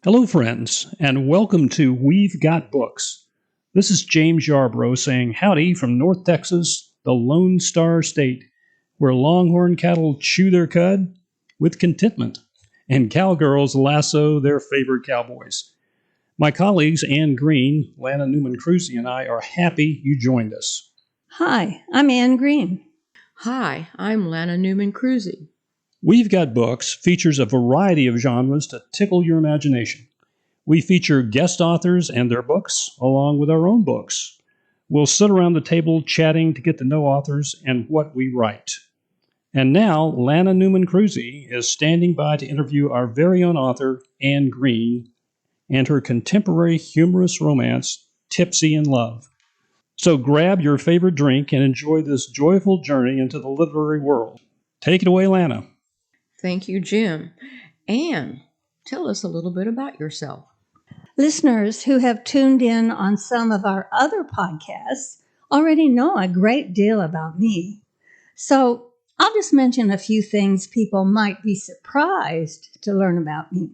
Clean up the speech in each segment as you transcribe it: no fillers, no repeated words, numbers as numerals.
Hello, friends, and welcome to We've Got Books. This is James Yarbrough saying howdy from North Texas, the Lone Star State, where longhorn cattle chew their cud with contentment and cowgirls lasso their favorite cowboys. My colleagues Anne Greene, Lana Newman-Cruzy, and I are happy you joined us. Hi, I'm Anne Greene. Hi, I'm Lana Newman-Cruzy. We've Got Books features a variety of genres to tickle your imagination. We feature guest authors and their books, along with our own books. We'll sit around the table chatting to get to know authors and what we write. And now, Lana Newman-Cruzy is standing by to interview our very own author, Anne Greene, and her contemporary humorous romance, Tipsy In Love. So grab your favorite drink and enjoy this joyful journey into the literary world. Take it away, Lana. Thank you, Jim. Anne, tell us a little bit about yourself. Listeners who have tuned in on some of our other podcasts already know a great deal about me. So I'll just mention a few things people might be surprised to learn about me.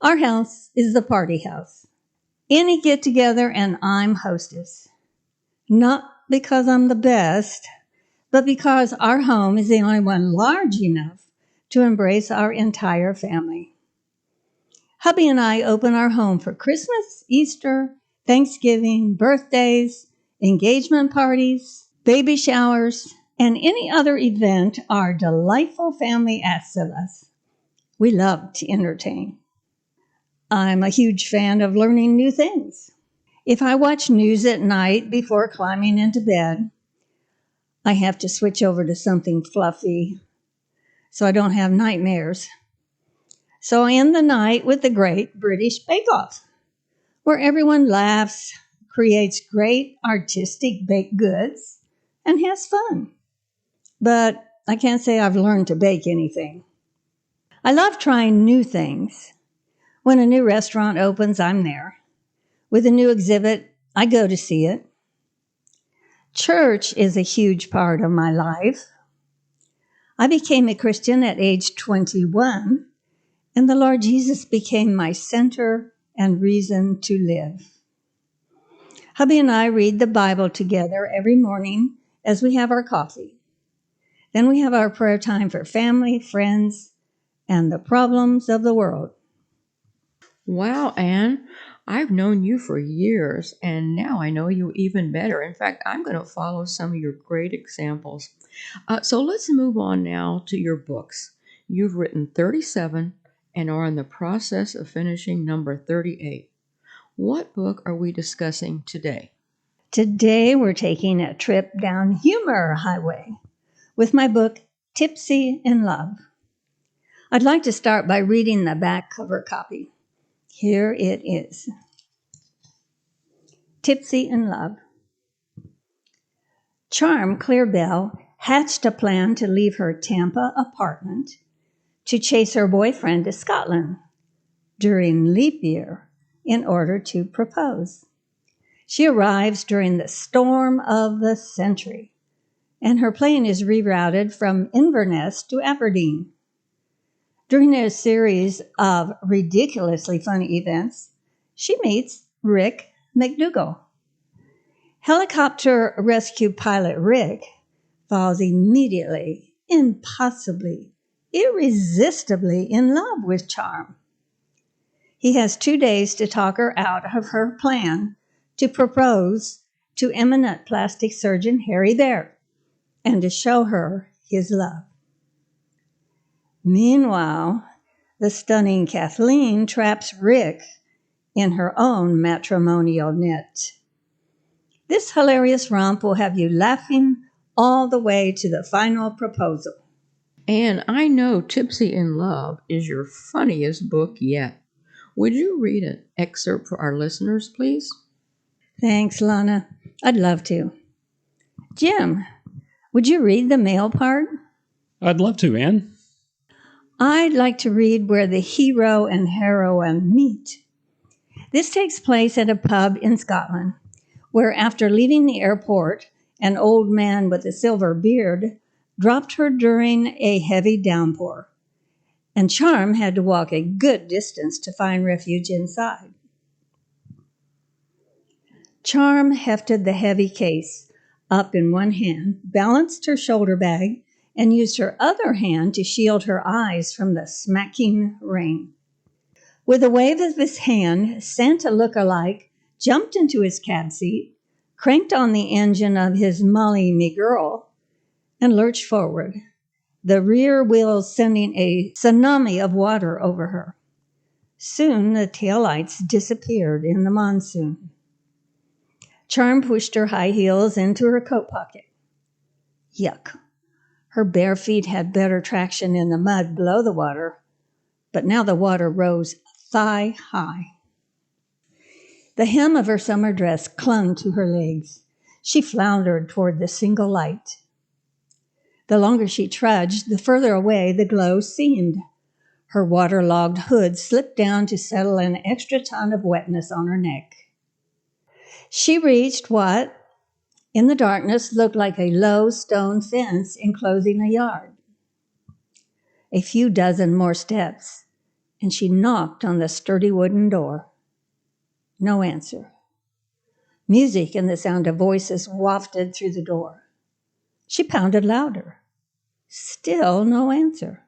Our house is the party house. Any get-together and I'm hostess. Not because I'm the best, but because our home is the only one large enough to embrace our entire family. Hubby and I open our home for Christmas, Easter, Thanksgiving, birthdays, engagement parties, baby showers, and any other event our delightful family asks of us. We love to entertain. I'm a huge fan of learning new things. If I watch news at night before climbing into bed, I have to switch over to something fluffy so I don't have nightmares. So I end the night with the Great British Bake Off, where everyone laughs, creates great artistic baked goods, and has fun. But I can't say I've learned to bake anything. I love trying new things. When a new restaurant opens, I'm there. With a new exhibit, I go to see it. Church is a huge part of my life. I became a Christian at age 21, and the Lord Jesus became my center and reason to live. Hubby and I read the Bible together every morning as we have our coffee. Then we have our prayer time for family, friends, and the problems of the world. Wow, Anne, I've known you for years, and now I know you even better. In fact, I'm going to follow some of your great examples. So let's move on now to your books. You've written 37 and are in the process of finishing number 38. What book are we discussing today? Today we're taking a trip down humor highway with my book, Tipsy in Love. I'd like to start by reading the back cover copy. Here it is. Tipsy in Love. Charm Clearbell hatched a plan to leave her Tampa apartment to chase her boyfriend to Scotland during leap year in order to propose. She arrives during the storm of the century, and her plane is rerouted from Inverness to Aberdeen. During a series of ridiculously funny events, she meets Rick McDougall. Helicopter rescue pilot Rick falls immediately, impossibly, irresistibly in love with Charm. He has 2 days to talk her out of her plan to propose to eminent plastic surgeon Harry Bear and to show her his love. Meanwhile, the stunning Kathleen traps Rick in her own matrimonial net. This hilarious romp will have you laughing all the way to the final proposal. Anne, I know Tipsy in Love is your funniest book yet. Would you read an excerpt for our listeners, please? Thanks, Lana. I'd love to. Jim, would you read the male part? I'd love to, Anne. I'd like to read where the hero and heroine meet. This takes place at a pub in Scotland, where after leaving the airport, an old man with a silver beard dropped her during a heavy downpour, and Charm had to walk a good distance to find refuge inside. Charm hefted the heavy case up in one hand, balanced her shoulder bag, and used her other hand to shield her eyes from the smacking rain. With a wave of his hand, Santa look-alike jumped into his cab seat, cranked on the engine of his Molly Me Girl, and lurched forward, the rear wheels sending a tsunami of water over her. Soon the taillights disappeared in the monsoon. Charm pushed her high heels into her coat pocket. Yuck. Her bare feet had better traction in the mud below the water, but now the water rose thigh high. The hem of her summer dress clung to her legs. She floundered toward the single light. The longer she trudged, the further away the glow seemed. Her waterlogged hood slipped down to settle an extra ton of wetness on her neck. She reached what, in the darkness, looked like a low stone fence enclosing a yard. A few dozen more steps, and she knocked on the sturdy wooden door. No answer. Music and the sound of voices wafted through the door. She pounded louder. Still no answer.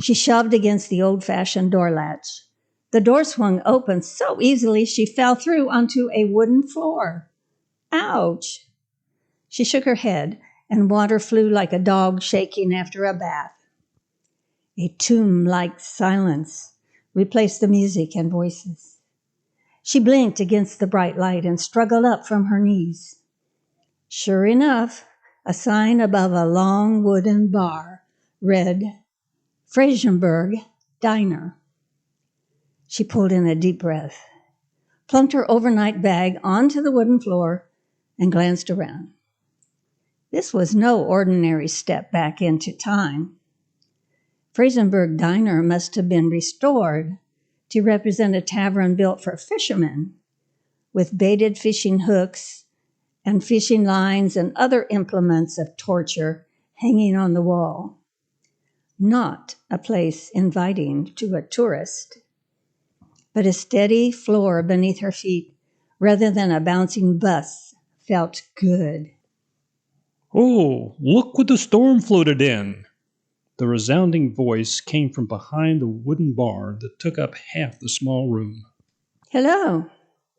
She shoved against the old-fashioned door latch. The door swung open so easily she fell through onto a wooden floor. Ouch! She shook her head, and water flew like a dog shaking after a bath. A tomb-like silence replaced the music and voices. She blinked against the bright light and struggled up from her knees. Sure enough, a sign above a long wooden bar read, Friesenberg Diner. She pulled in a deep breath, plunked her overnight bag onto the wooden floor, and glanced around. This was no ordinary step back into time. Friesenberg Diner must have been restored to represent a tavern built for fishermen, with baited fishing hooks and fishing lines and other implements of torture hanging on the wall. Not a place inviting to a tourist, but a steady floor beneath her feet rather than a bouncing bus felt good. Oh, look what the storm floated in! The resounding voice came from behind the wooden bar that took up half the small room. Hello.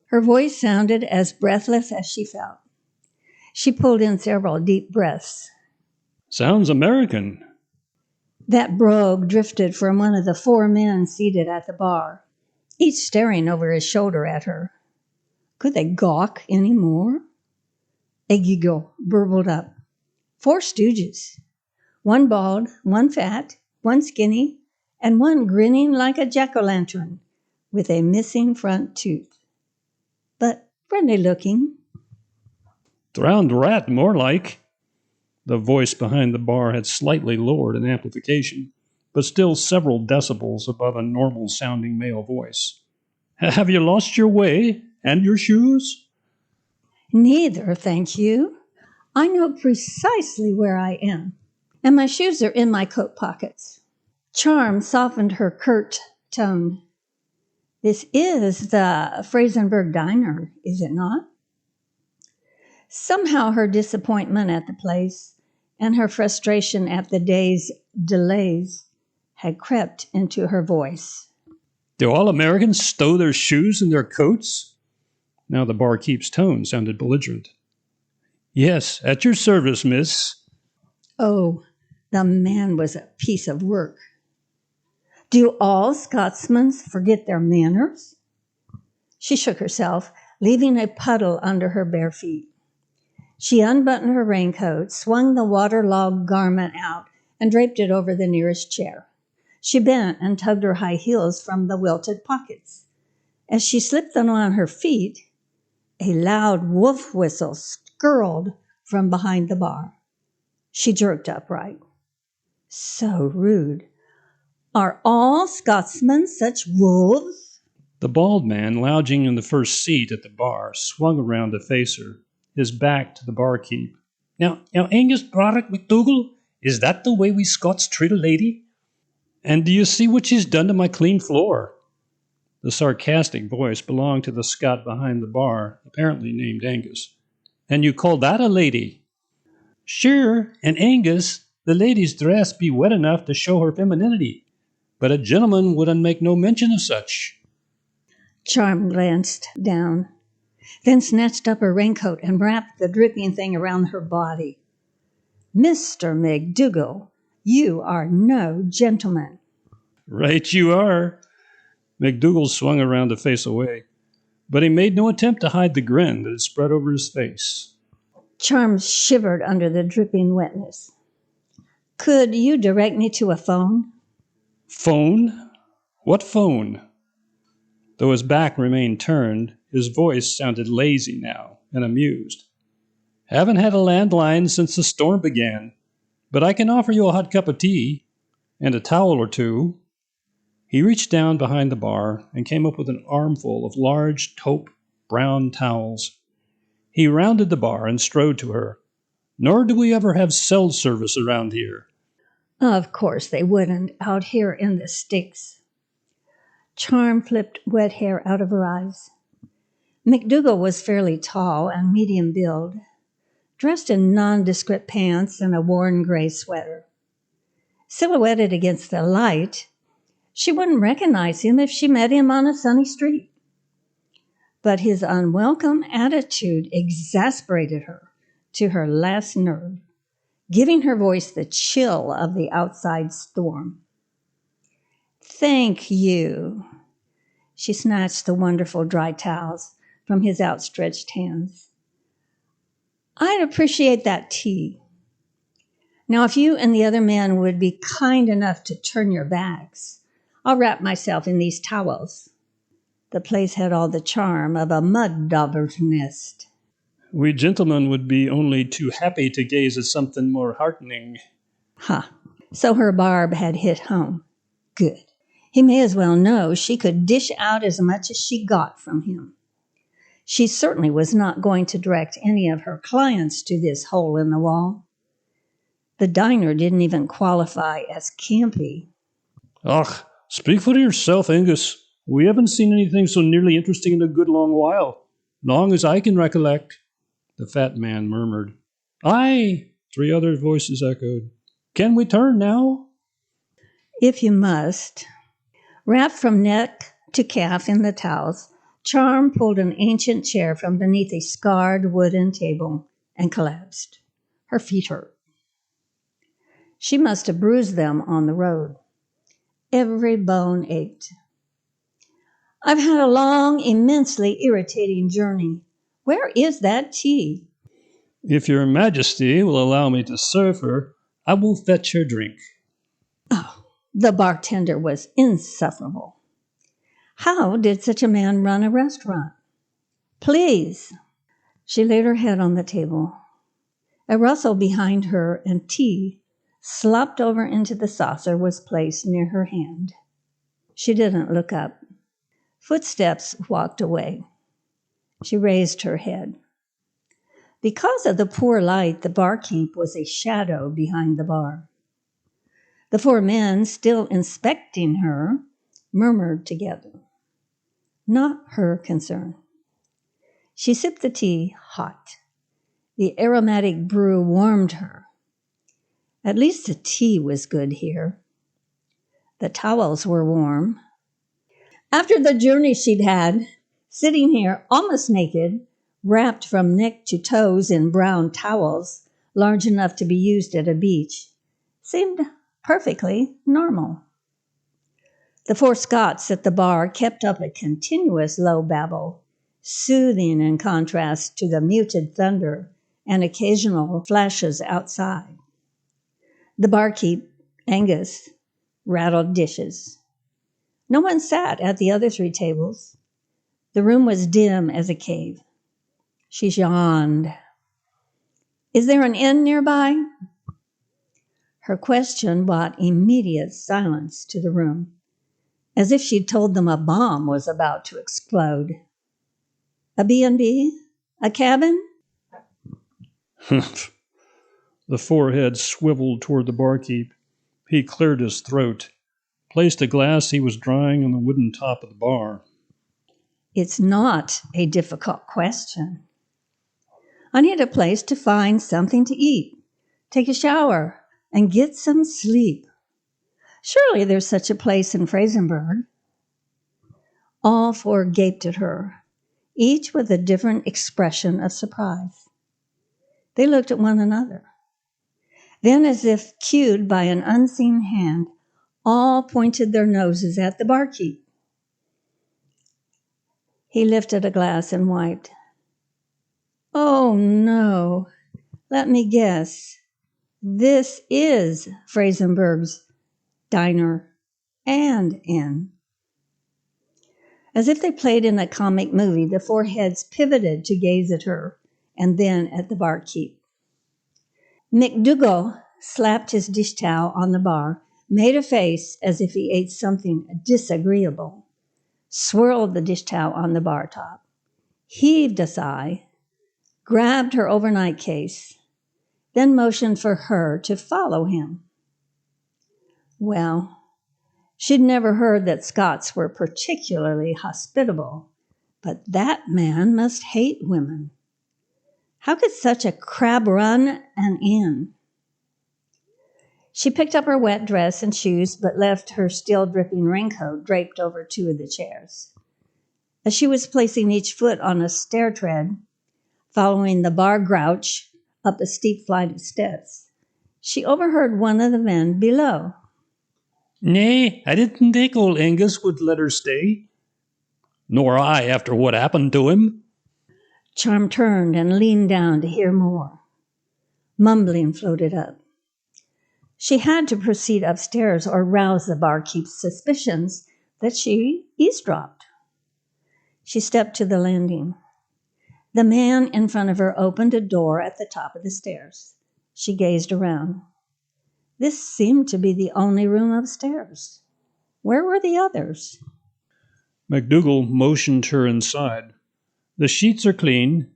Her voice sounded as breathless as she felt. She pulled in several deep breaths. Sounds American. That brogue drifted from one of the four men seated at the bar, each staring over his shoulder at her. Could they gawk any more? A giggle burbled up. Four stooges. One bald, one fat, one skinny, and one grinning like a jack-o'-lantern with a missing front tooth. But friendly looking. Drowned rat, more like. The voice behind the bar had slightly lowered in amplification, but still several decibels above a normal-sounding male voice. Have you lost your way and your shoes? Neither, thank you. I know precisely where I am, and my shoes are in my coat pockets. Charm softened her curt tone. This is the Friesenberg Diner, is it not? Somehow her disappointment at the place and her frustration at the day's delays had crept into her voice. Do all Americans stow their shoes in their coats? Now the barkeep's tone sounded belligerent. Yes, at your service, miss. Oh, the man was a piece of work. Do all Scotsmen forget their manners? She shook herself, leaving a puddle under her bare feet. She unbuttoned her raincoat, swung the waterlogged garment out, and draped it over the nearest chair. She bent and tugged her high heels from the wilted pockets. As she slipped them on her feet, a loud wolf whistle skirled from behind the bar. She jerked upright. So rude. Are all Scotsmen such wolves? The bald man, lounging in the first seat at the bar, swung around to face her, his back to the barkeep. Now, Angus Broderick MacDougall, is that the way we Scots treat a lady? And do you see what she's done to my clean floor? The sarcastic voice belonged to the Scot behind the bar, apparently named Angus. And you call that a lady? Sure, and Angus, the lady's dress be wet enough to show her femininity, but a gentleman wouldn't make no mention of such. Charm glanced down, then snatched up her raincoat and wrapped the dripping thing around her body. Mr. McDougall, you are no gentleman. Right you are. McDougall swung around to face away, but he made no attempt to hide the grin that had spread over his face. Charm shivered under the dripping wetness. Could you direct me to a phone? Phone? What phone? Though his back remained turned, his voice sounded lazy now and amused. Haven't had a landline since the storm began, but I can offer you a hot cup of tea and a towel or two. He reached down behind the bar and came up with an armful of large taupe brown towels. He rounded the bar and strode to her. Nor do we ever have cell service around here. Of course they wouldn't out here in the sticks. Charm flipped wet hair out of her eyes. McDougall was fairly tall and medium build, dressed in nondescript pants and a worn gray sweater. Silhouetted against the light, she wouldn't recognize him if she met him on a sunny street. But his unwelcome attitude exasperated her to her last nerve, giving her voice the chill of the outside storm. Thank you. She snatched the wonderful dry towels from his outstretched hands. I'd appreciate that tea. Now, if you and the other men would be kind enough to turn your backs, I'll wrap myself in these towels. The place had all the charm of a mud dauber's nest. We gentlemen would be only too happy to gaze at something more heartening. Ha! So her barb had hit home. Good. He may as well know she could dish out as much as she got from him. She certainly was not going to direct any of her clients to this hole in the wall. The diner didn't even qualify as campy. Ugh, speak for yourself, Angus. We haven't seen anything so nearly interesting in a good long while. Long as I can recollect, the fat man murmured. Aye, 3 other voices echoed. Can we turn now? If you must. Wrapped from neck to calf in the towels, Charm pulled an ancient chair from beneath a scarred wooden table and collapsed. Her feet hurt. She must have bruised them on the road. Every bone ached. I've had a long, immensely irritating journey. Where is that tea? If your majesty will allow me to serve her, I will fetch her drink. Oh, the bartender was insufferable. How did such a man run a restaurant? Please. She laid her head on the table. A rustle behind her and tea, slopped over into the saucer, was placed near her hand. She didn't look up. Footsteps walked away. She raised her head. Because of the poor light, the barkeep was a shadow behind the bar. The 4 men, still inspecting her, murmured together. Not her concern. She sipped the tea hot. The aromatic brew warmed her. At least the tea was good here. The towels were warm. After the journey she'd had, sitting here almost naked, wrapped from neck to toes in brown towels, large enough to be used at a beach, seemed perfectly normal. The 4 Scots at the bar kept up a continuous low babble, soothing in contrast to the muted thunder and occasional flashes outside. The barkeep, Angus, rattled dishes. No one sat at the other 3 tables. The room was dim as a cave. She yawned. Is there an inn nearby? Her question brought immediate silence to the room, as if she'd told them a bomb was about to explode. A B&B? A cabin? The forehead swiveled toward the barkeep. He cleared his throat. placed a glass he was drying on the wooden top of the bar. It's not a difficult question. I need a place to find something to eat, take a shower, and get some sleep. Surely there's such a place in Frasenburg. All four gaped at her, each with a different expression of surprise. They looked at one another. Then, as if cued by an unseen hand, all pointed their noses at the barkeep. He lifted a glass and wiped. Oh, no. Let me guess. This is Frasenburg's diner and inn. As if they played in a comic movie, the four heads pivoted to gaze at her and then at the barkeep. McDougall slapped his dish towel on the bar, made a face as if he ate something disagreeable, swirled the dish towel on the bar top, heaved a sigh, grabbed her overnight case, then motioned for her to follow him. Well, she'd never heard that Scots were particularly hospitable, but that man must hate women. How could such a crab run an inn? She picked up her wet dress and shoes, but left her still dripping raincoat draped over two of the chairs. As she was placing each foot on a stair tread, following the bar grouch up a steep flight of steps, she overheard one of the men below. Nay, I didn't think old Angus would let her stay. Nor I, after what happened to him. Charm turned and leaned down to hear more. Mumbling floated up. She had to proceed upstairs or rouse the barkeep's suspicions that she eavesdropped. She stepped to the landing. The man in front of her opened a door at the top of the stairs. She gazed around. This seemed to be the only room upstairs. Where were the others? McDougall motioned her inside. The sheets are clean.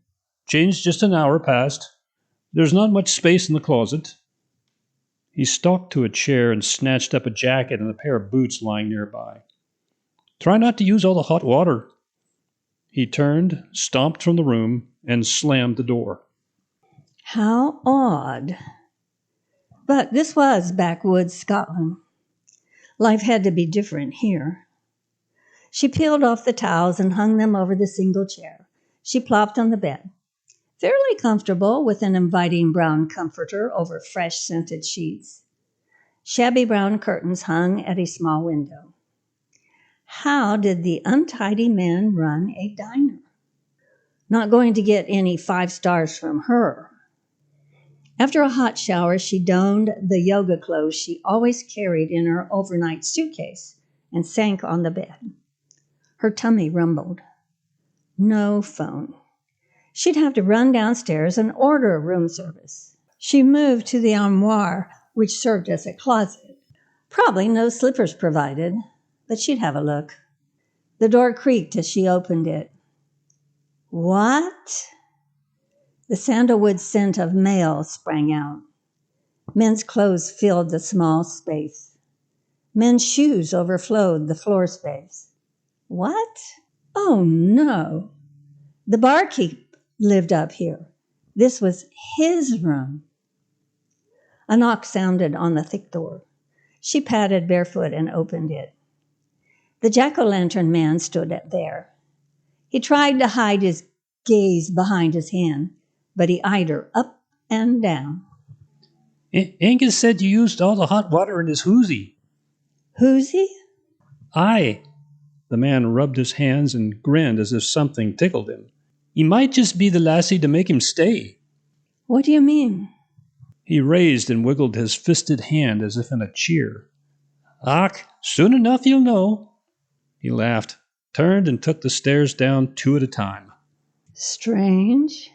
Changed just an hour past. There's not much space in the closet. He stalked to a chair and snatched up a jacket and a pair of boots lying nearby. Try not to use all the hot water. He turned, stomped from the room, and slammed the door. How odd. But this was backwoods Scotland. Life had to be different here. She peeled off the towels and hung them over the single chair. She plopped on the bed, fairly comfortable with an inviting brown comforter over fresh scented sheets. Shabby brown curtains hung at a small window. How did the untidy man run a diner? Not going to get any 5 stars from her. After a hot shower, she donned the yoga clothes she always carried in her overnight suitcase and sank on the bed. Her tummy rumbled. No phone. She'd have to run downstairs and order room service. She moved to the armoire, which served as a closet. Probably no slippers provided, but she'd have a look. The door creaked as she opened it. What? The sandalwood scent of mail sprang out. Men's clothes filled the small space. Men's shoes overflowed the floor space. What? Oh, no. The barkeep lived up here. This was his room. A knock sounded on the thick door. She padded barefoot and opened it. The jack-o'-lantern man stood there. He tried to hide his gaze behind his hand, but he eyed her up and down. Angus said you used all the hot water in his hoosie. Hoosie? Aye. The man rubbed his hands and grinned as if something tickled him. He might just be the lassie to make him stay. What do you mean? He raised and wiggled his fisted hand as if in a cheer. Och, soon enough you'll know. He laughed, turned and took the stairs down 2 at a time. Strange.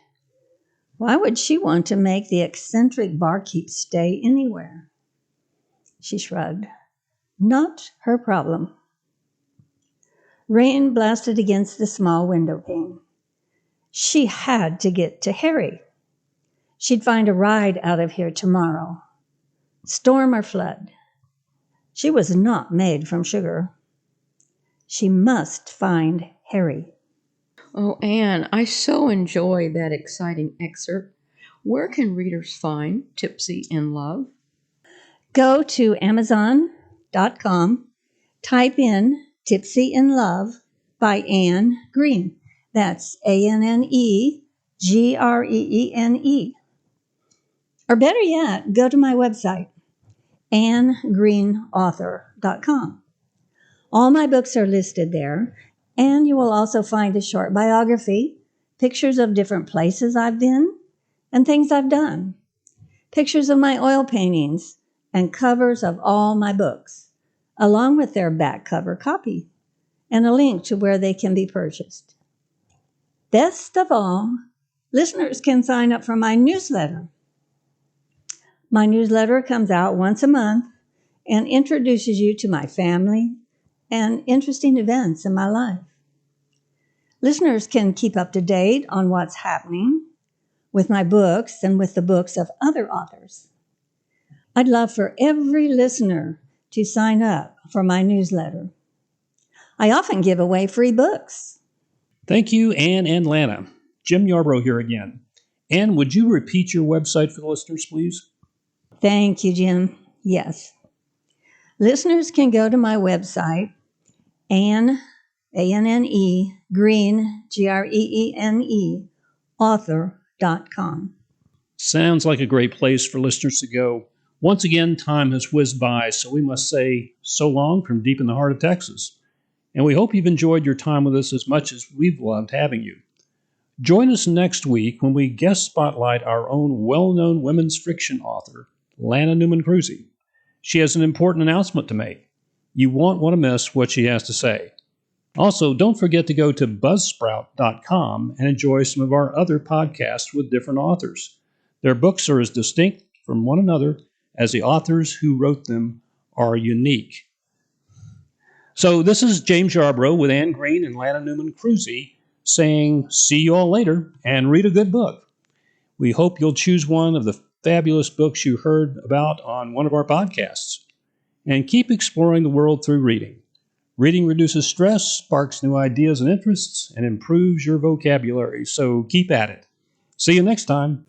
Why would she want to make the eccentric barkeep stay anywhere? She shrugged. Not her problem. Rain blasted against the small window pane. She had to get to Harry. She'd find a ride out of here tomorrow. Storm or flood. She was not made from sugar. She must find Harry. Oh, Anne, I so enjoy that exciting excerpt. Where can readers find Tipsy in Love? Go to Amazon.com, type in Tipsy in Love by Anne Greene. That's ANNEGREENE. Or better yet, go to my website, AnneGreenAuthor.com. All my books are listed there, and you will also find a short biography, pictures of different places I've been, and things I've done, pictures of my oil paintings, and covers of all my books, along with their back cover copy, and a link to where they can be purchased. Best of all, listeners can sign up for my newsletter. My newsletter comes out once a month and introduces you to my family and interesting events in my life. Listeners can keep up to date on what's happening with my books and with the books of other authors. I'd love for every listener to sign up for my newsletter. I often give away free books. Thank you, Anne and Lana. Jim Yarbrough here again. Anne, would you repeat your website for the listeners, please? Thank you, Jim. Yes. Listeners can go to my website, Anne, A-N-N-E, Greene, Greene, author.com. Sounds like a great place for listeners to go. Once again, time has whizzed by, so we must say so long from deep in the heart of Texas. And we hope you've enjoyed your time with us as much as we've loved having you. Join us next week when we guest spotlight our own well-known women's fiction author, Lana Newman Cruzy. She has an important announcement to make. You won't want to miss what she has to say. Also, don't forget to go to buzzsprout.com and enjoy some of our other podcasts with different authors. Their books are as distinct from one another as the authors who wrote them are unique. So this is James Yarbrough with Anne Greene and Lana Newman Cruzy saying, see you all later and read a good book. We hope you'll choose one of the fabulous books you heard about on one of our podcasts. And keep exploring the world through reading. Reading reduces stress, sparks new ideas and interests, and improves your vocabulary. So keep at it. See you next time.